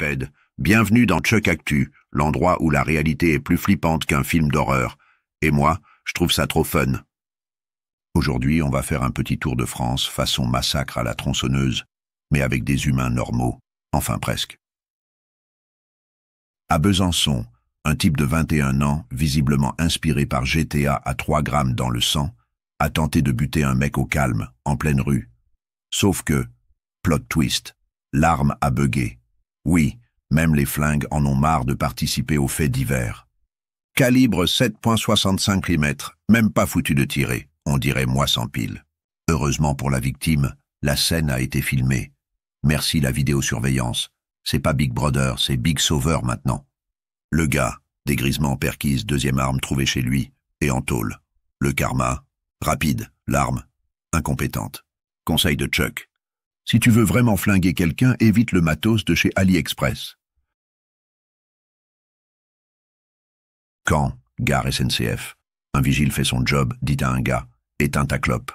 Fred. Bienvenue dans Chuck Actu, l'endroit où la réalité est plus flippante qu'un film d'horreur. Et moi, je trouve ça trop fun. Aujourd'hui, on va faire un petit tour de France façon massacre à la tronçonneuse, mais avec des humains normaux, enfin presque. À Besançon, un type de 21 ans, visiblement inspiré par GTA à 3 grammes dans le sang, a tenté de buter un mec au calme, en pleine rue. Sauf que, plot twist, l'arme a buggé. Oui, même les flingues en ont marre de participer aux faits divers. Calibre 7,65 mm, même pas foutu de tirer, on dirait moi sans pile. Heureusement pour la victime, la scène a été filmée. Merci la vidéosurveillance. C'est pas Big Brother, c'est Big Sauveur maintenant. Le gars, dégrisement perquise, deuxième arme trouvée chez lui, et en tôle. Le karma, rapide, l'arme, incompétente. Conseil de Chuck. Si tu veux vraiment flinguer quelqu'un, évite le matos de chez AliExpress. Caen, gare SNCF. Un vigile fait son job, dit à un gars, éteins ta clope.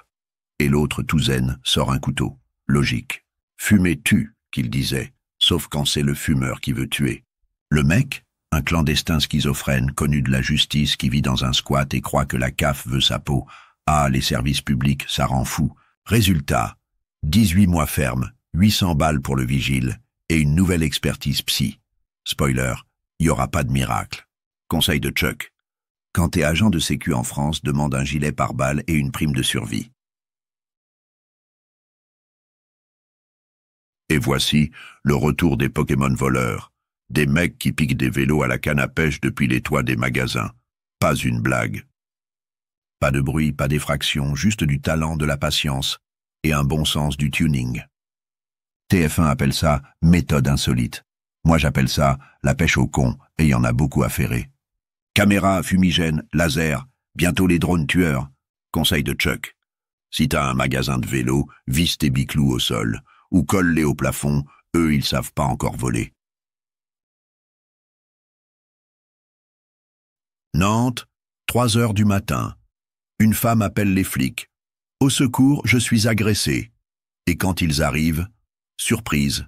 Et l'autre, tout zen, sort un couteau. Logique. Fumer tue, qu'il disait, sauf quand c'est le fumeur qui veut tuer. Le mec, un clandestin schizophrène connu de la justice qui vit dans un squat et croit que la CAF veut sa peau. Ah, les services publics, ça rend fou. Résultat, 18 mois ferme, 800 balles pour le vigile et une nouvelle expertise psy. Spoiler, il n'y aura pas de miracle. Conseil de Chuck. Quand t'es agent de sécu en France, demande un gilet pare-balles et une prime de survie. Et voici le retour des Pokémon voleurs. Des mecs qui piquent des vélos à la canne à pêche depuis les toits des magasins. Pas une blague. Pas de bruit, pas d'effraction, juste du talent, de la patience et un bon sens du tuning. TF1 appelle ça « méthode insolite ». Moi j'appelle ça « la pêche au con » et il y en a beaucoup à ferrer. Caméra, fumigène, laser, bientôt les drones tueurs. Conseil de Chuck. Si t'as un magasin de vélos, visse tes biclous au sol ou colle-les au plafond, eux ils savent pas encore voler. Nantes, 3 heures du matin. Une femme appelle les flics. Au secours, je suis agressée. Et quand ils arrivent, surprise.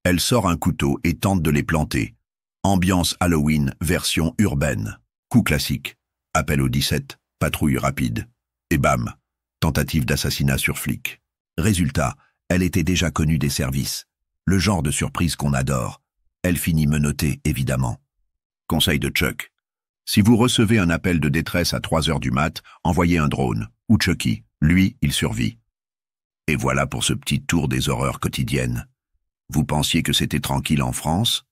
Elle sort un couteau et tente de les planter. Ambiance Halloween, version urbaine. Coup classique. Appel au 17, patrouille rapide. Et bam, tentative d'assassinat sur flic. Résultat, elle était déjà connue des services. Le genre de surprise qu'on adore. Elle finit menottée, évidemment. Conseil de Chuck. Si vous recevez un appel de détresse à 3 heures du mat, envoyez un drone, ou Chucky. Lui, il survit. Et voilà pour ce petit tour des horreurs quotidiennes. Vous pensiez que c'était tranquille en France?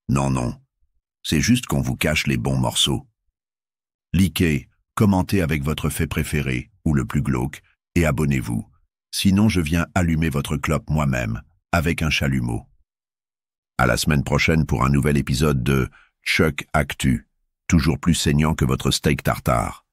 Non, non. C'est juste qu'on vous cache les bons morceaux. Likez, commentez avec votre fait préféré, ou le plus glauque, et abonnez-vous. Sinon je viens allumer votre clope moi-même, avec un chalumeau. À la semaine prochaine pour un nouvel épisode de Chuck Actu. Toujours plus saignant que votre steak tartare.